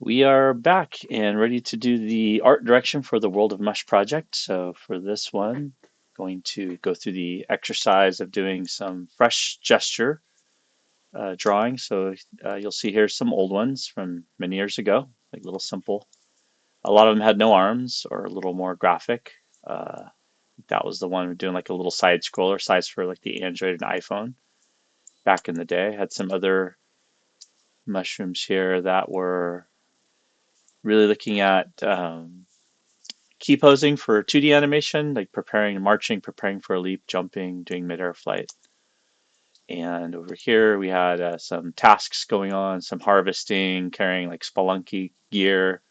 We are back and ready to do the art direction for the World of Mush project. So for this one, going to go through the exercise of doing some fresh gesture drawing. So you'll see here some old ones from many years ago, like little simple. A lot of them had no arms or a little more graphic. That was the one doing like a little side scroller, size for like the Android and iPhone back in the day. Had some other mushrooms here that were really looking at key posing for 2D animation, like preparing, marching, preparing for a leap, jumping, doing midair flight. And over here we had some tasks going on, some harvesting, carrying like spelunky gear,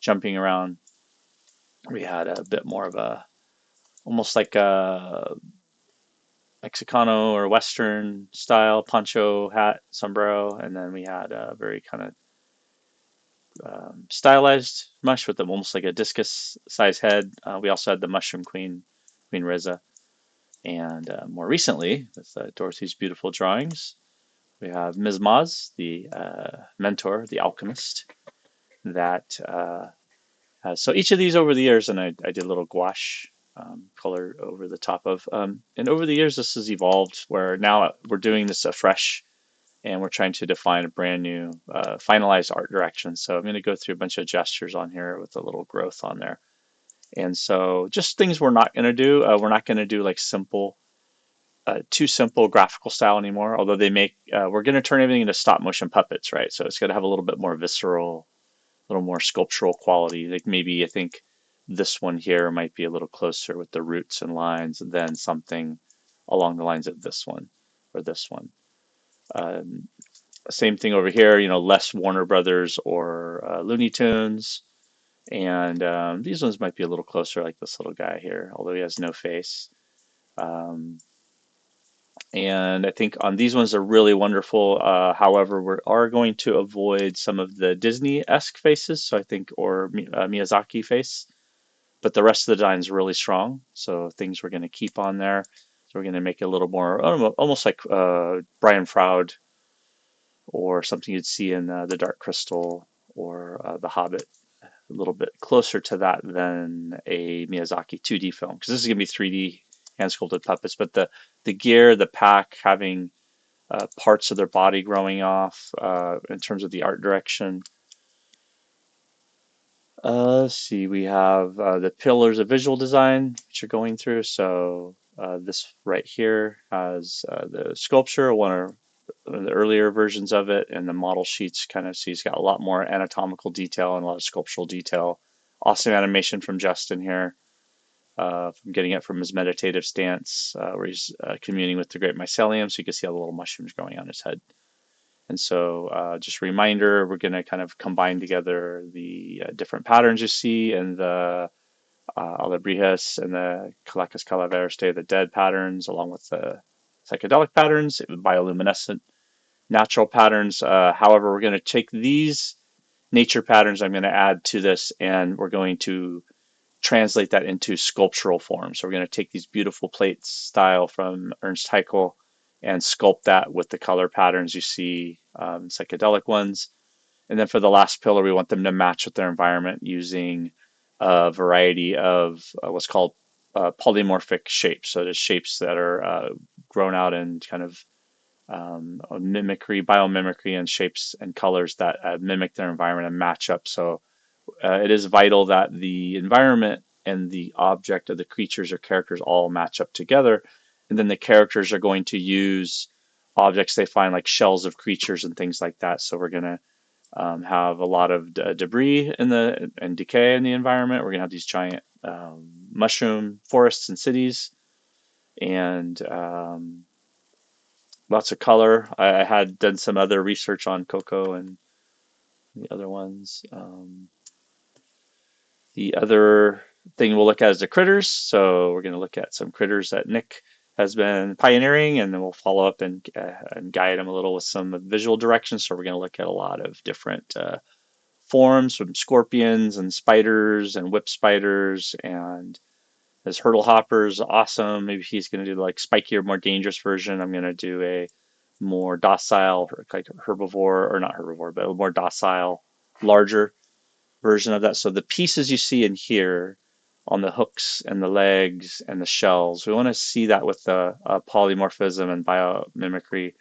jumping around. We had a bit more of a, almost like a Mexicano or Western style poncho hat, sombrero, and then we had a very kind of stylized mush with them, almost like a discus size head. We also had the Mushroom Queen, Queen Riza. And more recently, with Dorothy's beautiful drawings, we have Ms. Maz, the mentor, the alchemist, that has, so each of these over the years, and I did a little gouache color over the top of, and over the years this has evolved where now we're doing this afresh and we're trying to define a brand new finalized art direction. So I'm going to go through a bunch of gestures on here with a little growth on there. And so just things we're not going to do. We're not going to do like simple too simple graphical style anymore. Although they make, we're going to turn everything into stop motion puppets, right? So it's going to have a little bit more visceral, a little more sculptural quality. Like maybe I think this one here might be a little closer with the roots and lines than something along the lines of this one or this one. Um, Same thing over here, less Warner Brothers or Looney Tunes. And these ones might be a little closer, like this little guy here, although he has no face. Um, And I think on these ones are really wonderful. However, we are going to avoid some of the Disney-esque faces, so I think, or Miyazaki face. But the rest of the design is really strong, so things we're going to keep on there. So we're going to make it a little more, almost like Brian Froud or something you'd see in The Dark Crystal or The Hobbit. A little bit closer to that than a Miyazaki 2D film, because this is going to be 3D hand sculpted puppets. But the gear, the pack, having parts of their body growing off in terms of the art direction. Let's see, we have the pillars of visual design, which are going through. So this right here has the sculpture, one of the earlier versions of it, and the model sheets kind of see it's got a lot more anatomical detail and a lot of sculptural detail. Awesome animation from Justin here, from getting it from his meditative stance, where he's communing with the great mycelium, so you can see all the little mushrooms growing on his head. And so just a reminder, we're going to kind of combine together the different patterns you see in the Alebrijes and the Calacas Calaveras Day of the Dead patterns, along with the psychedelic patterns, bioluminescent natural patterns. However, we're going to take these nature patterns I'm going to add to this, and we're going to translate that into sculptural form. So we're going to take these beautiful plates style from Ernst Haeckel and sculpt that with the color patterns you see, psychedelic ones. And then for the last pillar, we want them to match with their environment using a variety of what's called polymorphic shapes. So there's shapes that are grown out in kind of mimicry, biomimicry, and shapes and colors that mimic their environment and match up. So it is vital that the environment and the object of the creatures or characters all match up together. And then the characters are going to use objects they find, like shells of creatures and things like that. So we're going to have a lot of debris in the and decay in the environment. We're going to have these giant mushroom forests and cities, and lots of color. I had done some other research on Coco and the other ones. The other thing we'll look at is the critters. So we're going to look at some critters that Nick has been pioneering, and then we'll follow up and guide him a little with some visual directions. So we're going to look at a lot of different forms, from scorpions and spiders and whip spiders, and his hurdle hoppers, awesome. Maybe he's going to do like spikier, more dangerous version. I'm going to do a more docile, like herbivore, or not herbivore, but a more docile larger version of that. So the pieces you see in here on the hooks and the legs and the shells, we want to see that with the polymorphism and biomimicry,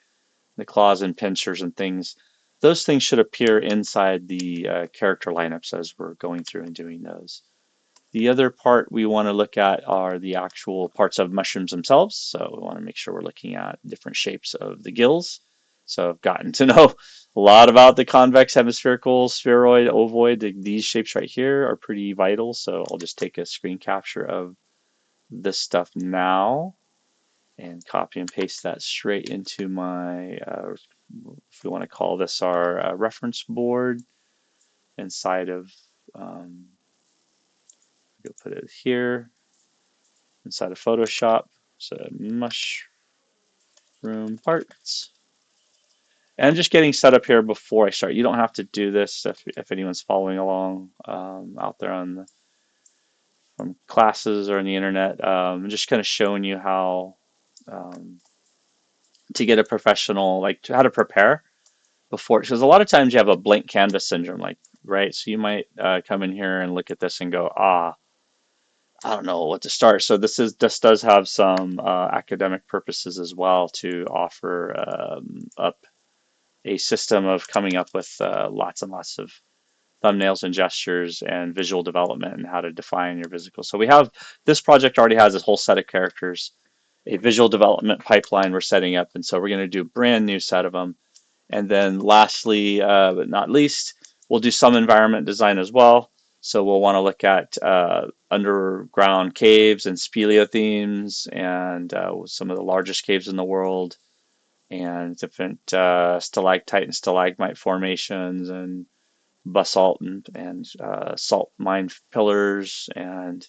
the claws and pincers and things. Those things should appear inside the character lineups as we're going through and doing those. The other part we want to look at are the actual parts of mushrooms themselves. So we want to make sure we're looking at different shapes of the gills. So I've gotten to know a lot about the convex, hemispherical, spheroid, ovoid. These shapes right here are pretty vital. So I'll just take a screen capture of this stuff now and copy and paste that straight into my, if we want to call this our reference board inside of, go put it here inside of Photoshop. So mushroom parts. And I'm just getting set up here before I start. You don't have to do this if anyone's following along out there on from classes or on the internet. I'm just kind of showing you how um, to get a professional, like how to prepare before. Because a lot of times you have a blank canvas syndrome, like, right? So you might come in here and look at this and go, I don't know what to start. So this does have some academic purposes as well to offer up a system of coming up with lots and lots of thumbnails and gestures and visual development and how to define your physical. So we have this project already has a whole set of characters, a visual development pipeline we're setting up, and so we're going to do a brand new set of them. And then lastly, but not least, we'll do some environment design as well. So we'll want to look at underground caves and speleothemes and some of the largest caves in the world and different stalactite and stalagmite formations and basalt and salt mine pillars and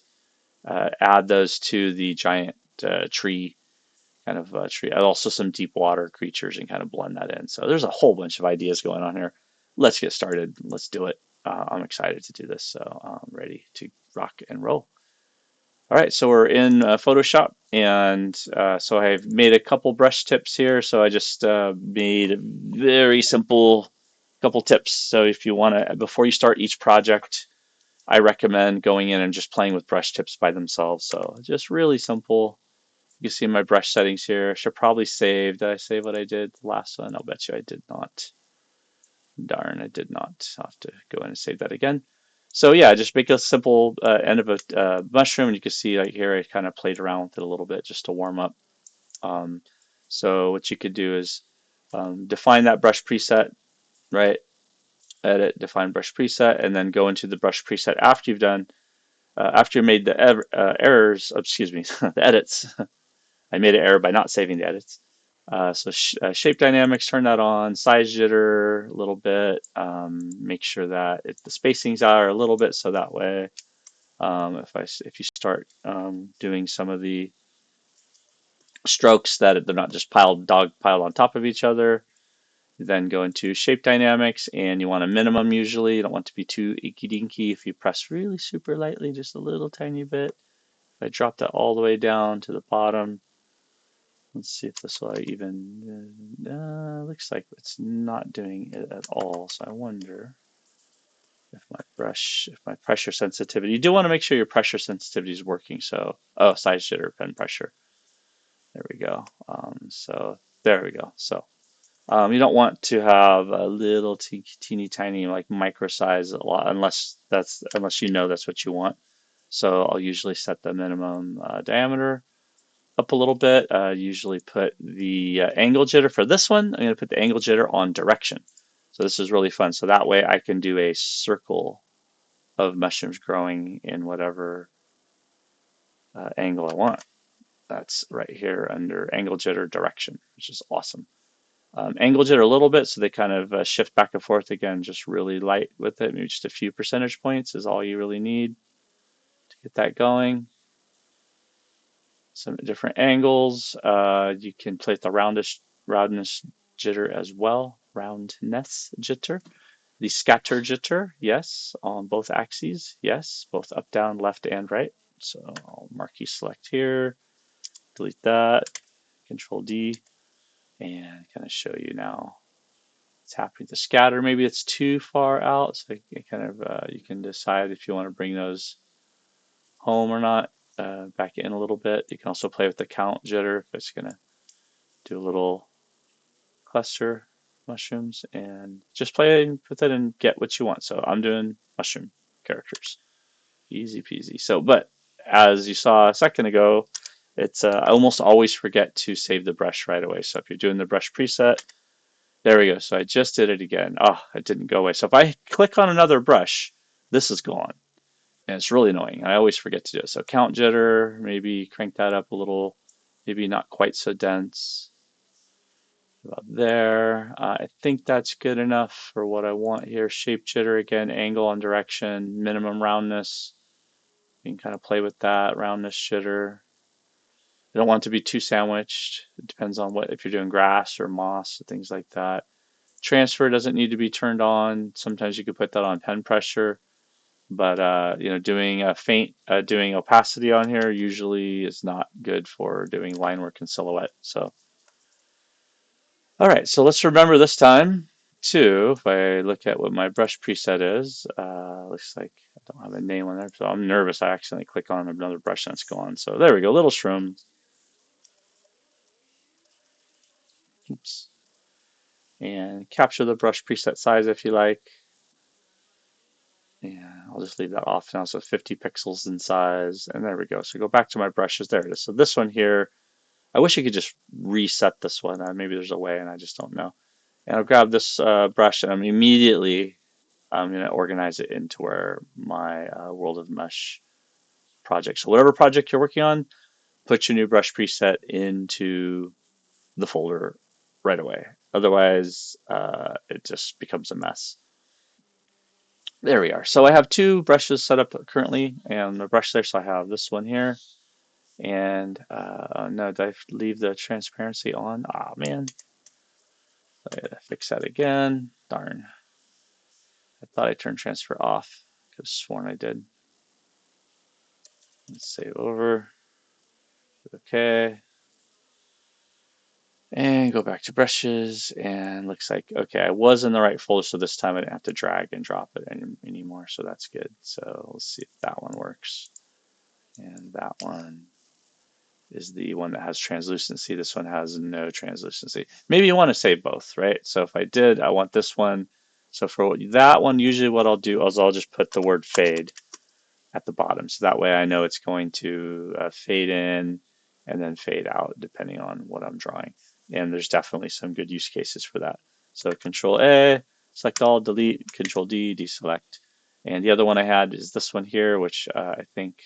add those to the giant tree kind of tree. Also some deep water creatures and kind of blend that in. So there's a whole bunch of ideas going on here. Let's get started. Let's do it. I'm excited to do this, so I'm ready to rock and roll. All right, so we're in Photoshop, and so I've made a couple brush tips here. So I just made a very simple couple tips. So if you want to, before you start each project, I recommend going in and just playing with brush tips by themselves. So just really simple. You can see my brush settings here. I should probably save. Did I save what I did the last one? I'll bet you I did not. Darn, I did not. I'll have to go in and save that again. So yeah, just make a simple end of a mushroom. And you can see right here, I kind of played around with it a little bit just to warm up. Um, so what you could do is define that brush preset, right? Edit, define brush preset, and then go into the brush preset after you've done, after you made the errors, excuse me, the edits. I made an error by not saving the edits. So shape dynamics, turn that on, size jitter a little bit, make sure that the spacings are a little bit so that way if you start doing some of the strokes that they're not just piled on top of each other. Then go into shape dynamics and you want a minimum usually. You don't want to be too inky dinky. If you press really super lightly, just a little tiny bit. If I drop that all the way down to the bottom, let's see if this will even, looks like it's not doing it at all. So I wonder if my pressure sensitivity, you do want to make sure your pressure sensitivity is working. So, oh, size jitter, pen pressure. There we go. So there we go. So you don't want to have a little teeny tiny like micro size a lot unless you know that's what you want. So I'll usually set the minimum diameter up a little bit. Usually put the angle jitter for this one. I'm going to put the angle jitter on direction. So this is really fun. So that way I can do a circle of mushrooms growing in whatever angle I want. That's right here under angle jitter direction, which is awesome. Angle jitter a little bit so they kind of shift back and forth again, just really light with it. Maybe just a few percentage points is all you really need to get that going. Some different angles. You can play with the roundness jitter as well. Roundness jitter. The scatter jitter, yes, on both axes, yes, both up, down, left, and right. So I'll marquee select here, delete that, Control D, and kind of show you now It's happening to scatter. Maybe it's too far out, so it kind of you can decide if you want to bring those home or not. Back in a little bit. You can also play with the count jitter if it's gonna do a little cluster mushrooms and just play with it and get what you want. So I'm doing mushroom characters. Easy peasy. So, but as you saw a second ago, it's I almost always forget to save the brush right away. So if you're doing the brush preset, there we go. So I just did it again. Oh, it didn't go away. So if I click on another brush, this is gone. And it's really annoying. I always forget to do it. So count jitter, maybe crank that up a little, maybe not quite so dense. About there. I think that's good enough for what I want here. Shape jitter again, angle on direction, minimum roundness. You can kind of play with that, roundness jitter. I don't want it to be too sandwiched. It depends on what, if you're doing grass or moss, things like that. Transfer doesn't need to be turned on. Sometimes you could put that on pen pressure, but doing a faint, doing opacity on here usually is not good for doing line work and silhouette. So, all right, so let's remember this time too. If I look at what my brush preset is, looks like I don't have a name on there, so I'm nervous. I accidentally click on another brush and it's gone. So there we go, little shroom. Oops. And capture the brush preset size if you like. Yeah, I'll just leave that off now. So 50 pixels in size. And there we go. So go back to my brushes. There it is. So this one here, I wish you could just reset this one. Maybe there's a way and I just don't know. And I'll grab this brush and I'm going to organize it into where my World of Mesh project. So whatever project you're working on, put your new brush preset into the folder right away. Otherwise, it just becomes a mess. There we are. So I have two brushes set up currently, and the brush there. So I have this one here, and no, did I leave the transparency on? Ah, man, I gotta fix that again. Darn, I thought I turned transfer off. I could have sworn I did. Let's save over. Okay, and go back to brushes, and looks like okay, I was in the right folder, so this time I didn't have to drag and drop it anymore. So that's good. So let's see if that one works, and that one is the one that has translucency. This one has no translucency. Maybe you want to save both, right? So if I did, I want this one. So for that one, usually what I'll do is I'll just put the word fade at the bottom. So that way I know it's going to fade in and then fade out depending on what I'm drawing. And there's definitely some good use cases for that. So Control A, select all, delete, Control D, deselect. And the other one I had is this one here, which I think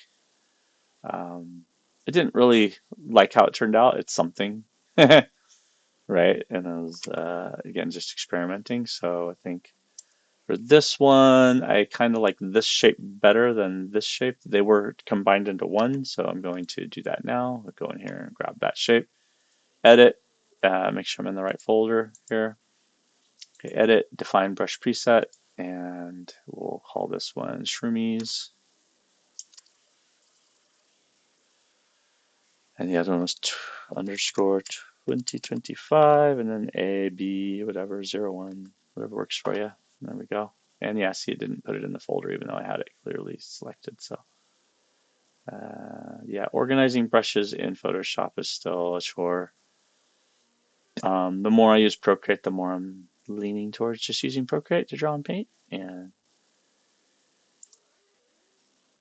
I didn't really like how it turned out. It's something, right? And I was, again, just experimenting. So I think for this one, I kind of like this shape better than this shape. They were combined into one, so I'm going to do that now. I'll go in here and grab that shape, edit, make sure I'm in the right folder here. Okay, edit, define brush preset, and we'll call this one Shroomies. And the other one was underscore 2025 and then A, B, whatever, 01, whatever works for you. And there we go. And yeah, see, it didn't put it in the folder even though I had it clearly selected. So yeah, organizing brushes in Photoshop is still a chore. The more I use Procreate, the more I'm leaning towards just using Procreate to draw and paint. And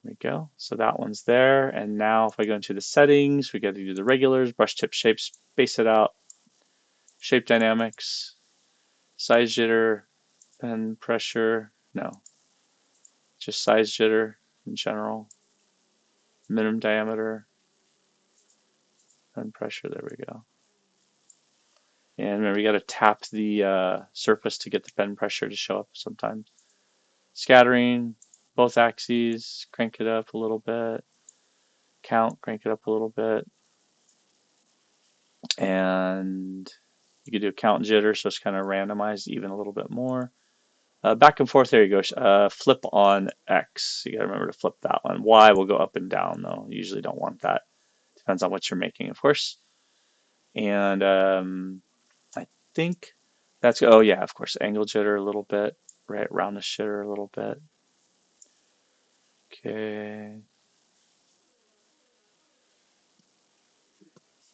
there we go. So that one's there. And now if I go into the settings, we got to do the regulars, brush tip shapes, space it out, shape dynamics, size jitter, pen pressure, no, just size jitter in general, minimum diameter, pen pressure, there we go. And remember, you got to tap the surface to get the pen pressure to show up sometimes. Scattering, both axes, crank it up a little bit. Count, crank it up a little bit. And you could do a count jitter, so it's kind of randomized even a little bit more. Back and forth, there you go. Flip on X. You gotta remember to flip that one. Y will go up and down though. You usually don't want that. Depends on what you're making, of course. And I think That's, oh yeah, of course, angle jitter a little bit, right, roundness jitter a little bit. Okay.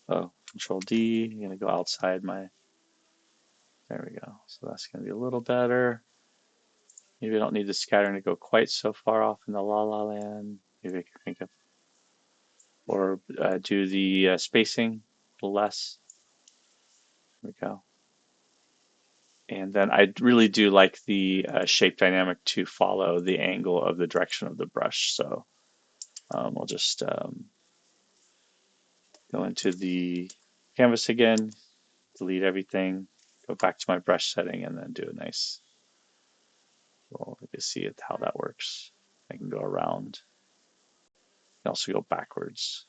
Oh, Control D. I'm gonna go outside my. There we go. So that's gonna be a little better. Maybe I don't need the scattering to go quite so far off in the la la land. Maybe I can think of, or do the spacing a little less. There we go. And then I really do like the shape dynamic to follow the angle of the direction of the brush. So we'll just go into the canvas again, delete everything, go back to my brush setting, and then do a nice, well, you can see it, how that works. I can go around. I can also go backwards.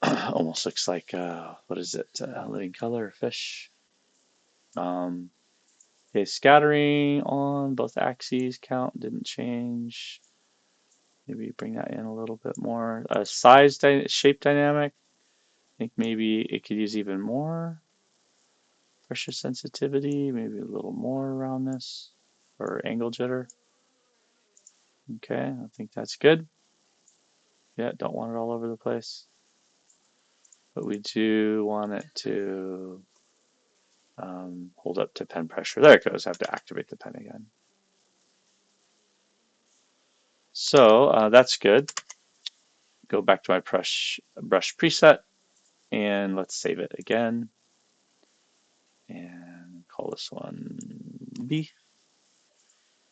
Almost looks like, what is it? Living color, fish. Um, okay, scattering on both axes, count didn't change. Maybe bring that in a little bit more. Size, shape dynamic. I think maybe it could use even more pressure sensitivity, maybe a little more roundness or angle jitter. Okay, I think that's good. Yeah, don't want it all over the place. But we do want it to hold up to pen pressure. There it goes. I have to activate the pen again. So that's good. Go back to my brush preset and let's save it again. And call this one B.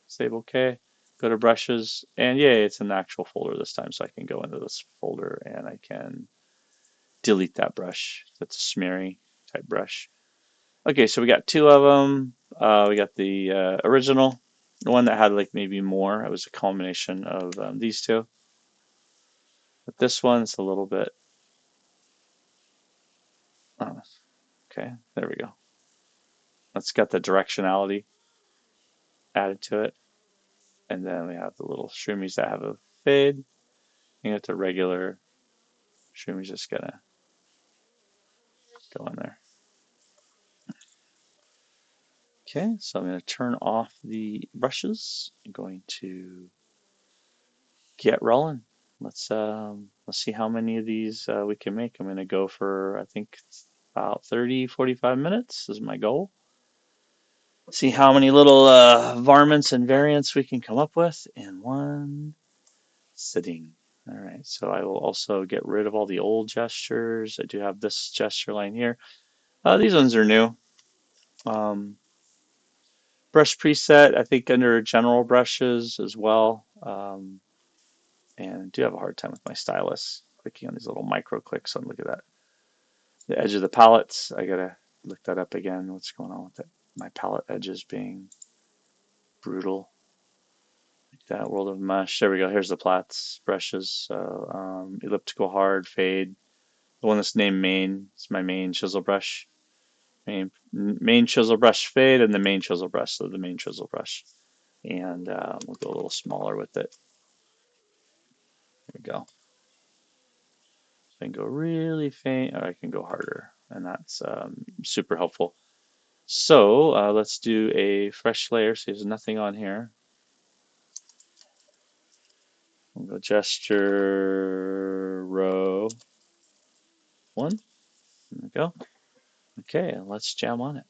Save OK. Go to brushes, and yay, it's in the actual folder this time, so I can go into this folder and I can delete that brush. That's a smeary type brush. Okay, so we got two of them. We got the original, the one that had like maybe more. It was a culmination of these two. But this one's a little bit. Oh, okay, there we go. It's got the directionality added to it, and then we have the little shroomies that have a fade. You got the regular shroomies just gonna go in there. Okay, so I'm going to turn off the brushes. I'm going to get rolling. Let's see how many of these we can make. I'm going to go for, I think, about 30, 45 minutes is my goal. See how many little varmints and variants we can come up with in one sitting. All right, so I will also get rid of all the old gestures. I do have this gesture line here. These ones are new. Um, Brush preset, I think under general brushes as well. And I do have a hard time with my stylus clicking on these little micro clicks. So look at that. The edge of the palettes, I gotta look that up again. What's going on with it? My palette edges being brutal. Like that, World of Mush. There we go. Here's the Platts brushes. So elliptical hard, fade. The one that's named main. It's my main chisel brush. Main chisel brush fade and the main chisel brush. So the main chisel brush. And we'll go a little smaller with it. There we go. So I can go really faint, or I can go harder, and that's super helpful. So let's do a fresh layer. So there's nothing on here. We'll go gesture row 1. There we go. Okay, let's jam on it.